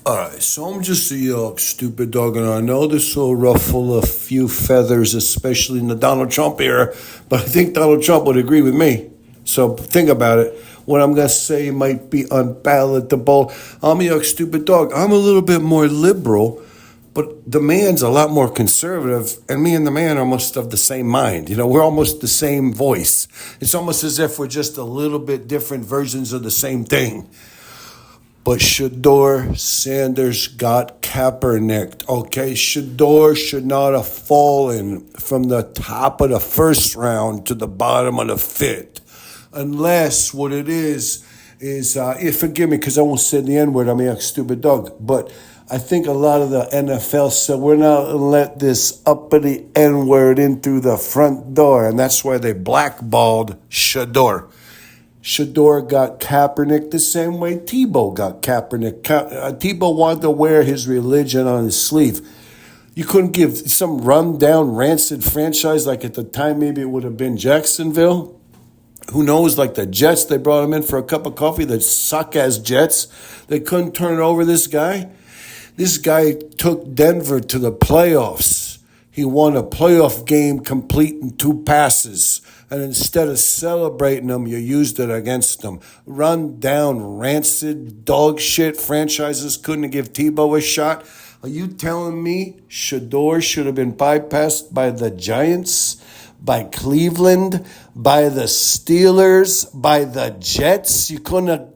All right, so I'm just a stupid dog, and I know this will ruffle a few feathers, especially in the Donald Trump era, but I think Donald Trump would agree with me. So think about it. What I'm going to say might be unpalatable. I'm a stupid dog. I'm a little bit more liberal, but the man's a lot more conservative, and me and the man are almost of the same mind. We're almost the same voice. It's almost as if we're just a little bit different versions of the same thing. But Shedeur Sanders got Kaepernicked. Okay, Shedeur should not have fallen from the top of the first round to the bottom of the fifth, unless what it is, forgive me because I won't say the N word. I'm a stupid dog, but I think a lot of the NFL said we're not gonna let this uppity N word in through the front door, and that's why they blackballed Shedeur. Shedeur got Kaepernick the same way Tebow got Kaepernick. Tebow wanted to wear his religion on his sleeve. You couldn't give some rundown, rancid franchise like at the time maybe it would have been Jacksonville. Who knows, like the Jets, they brought him in for a cup of coffee, the suck-ass Jets. They couldn't turn over this guy. This guy took Denver to the playoffs. He won a playoff game complete in 2 passes. And instead of celebrating them, you used it against them. Run down, rancid, dog shit franchises couldn't give Tebow a shot. Are you telling me Shedeur should have been bypassed by the Giants, by Cleveland, by the Steelers, by the Jets? You couldn't have...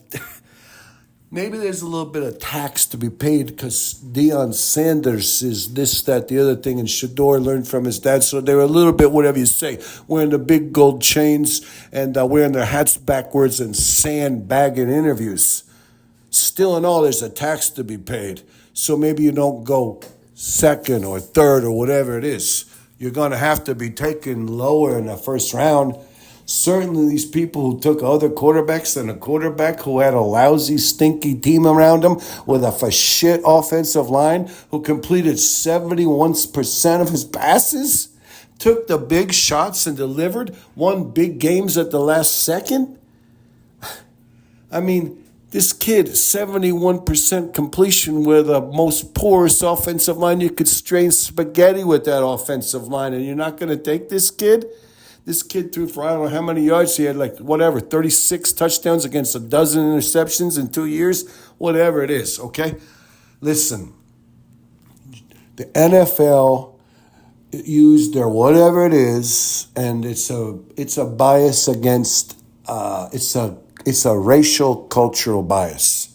Maybe there's a little bit of tax to be paid because Deion Sanders is this, that, the other thing, and Shedeur learned from his dad. So they're a little bit, whatever you say, wearing the big gold chains and wearing their hats backwards and sandbagging interviews. Still in all, there's a tax to be paid. So maybe you don't go second or third or whatever it is. You're going to have to be taken lower in the first round. Certainly these people who took other quarterbacks than a quarterback who had a lousy, stinky team around him with a shit offensive line who completed 71% of his passes, took the big shots and delivered, won big games at the last second. I mean, this kid, 71% completion with the most porous offensive line. You could strain spaghetti with that offensive line, and you're not going to take this kid? This kid threw for I don't know how many yards. He had 36 touchdowns against a dozen interceptions in 2 years. Whatever it is, okay? Listen, the NFL used their whatever it is, and it's a bias against it's a racial cultural bias.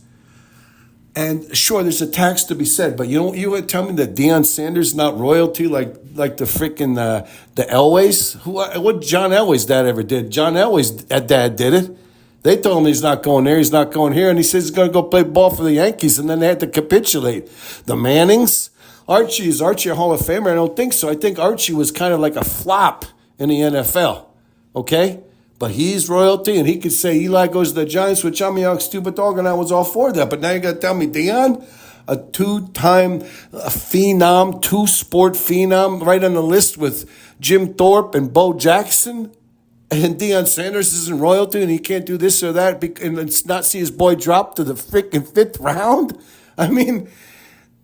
And sure, there's a tax to be said, but you would tell me that Deion Sanders not royalty like the freaking the Elways? What John Elway's dad ever did? John Elway's dad did it. They told him he's not going there, he's not going here, and he says he's going to go play ball for the Yankees, and then they had to capitulate. The Mannings, is Archie a Hall of Famer? I don't think so. I think Archie was kind of like a flop in the NFL. Okay. But he's royalty, and he could say Eli goes to the Giants, which I'm a young stupid dog, and I was all for that. But now you got to tell me Deion, a 2-time phenom, 2-sport phenom, right on the list with Jim Thorpe and Bo Jackson, and Deion Sanders isn't royalty, and he can't do this or that, and not see his boy drop to the freaking 5th round? I mean...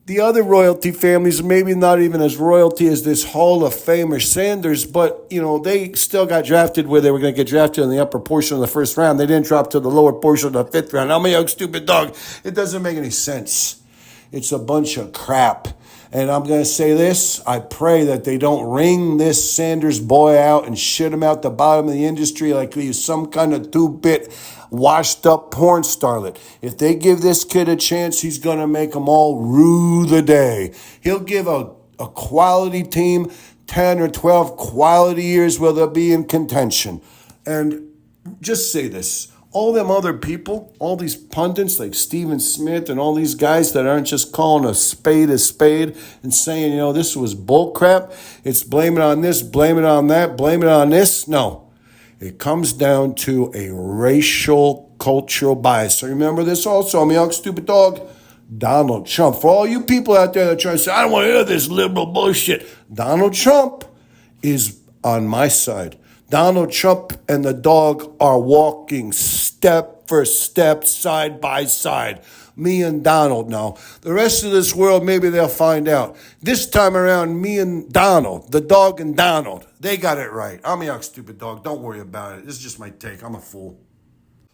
The other royalty families, maybe not even as royalty as this Hall of Famer Sanders, but, they still got drafted where they were going to get drafted in the upper portion of the first round. They didn't drop to the lower portion of the 5th round. I'm a young stupid dog. It doesn't make any sense. It's a bunch of crap. And I'm going to say this. I pray that they don't wring this Sanders boy out and shit him out the bottom of the industry like he's some kind of 2-bit washed up porn starlet. If they give this kid a chance, he's going to make them all rue the day. He'll give a quality team 10 or 12 quality years where they'll be in contention. And just say this. All them other people, all these pundits like Stephen Smith and all these guys that aren't just calling a spade and saying, this was bullcrap. It's blame it on this, blame it on that, blame it on this. No. It comes down to a racial cultural bias. So remember this also. I'm a young stupid dog. Donald Trump. For all you people out there that try to say, I don't want to hear this liberal bullshit. Donald Trump is on my side. Donald Trump and the dog are walking step for step, side by side. Me and Donald know. The rest of this world, maybe they'll find out. This time around, me and Donald, the dog and Donald, they got it right. I'm a yuck, stupid dog. Don't worry about it. This is just my take. I'm a fool.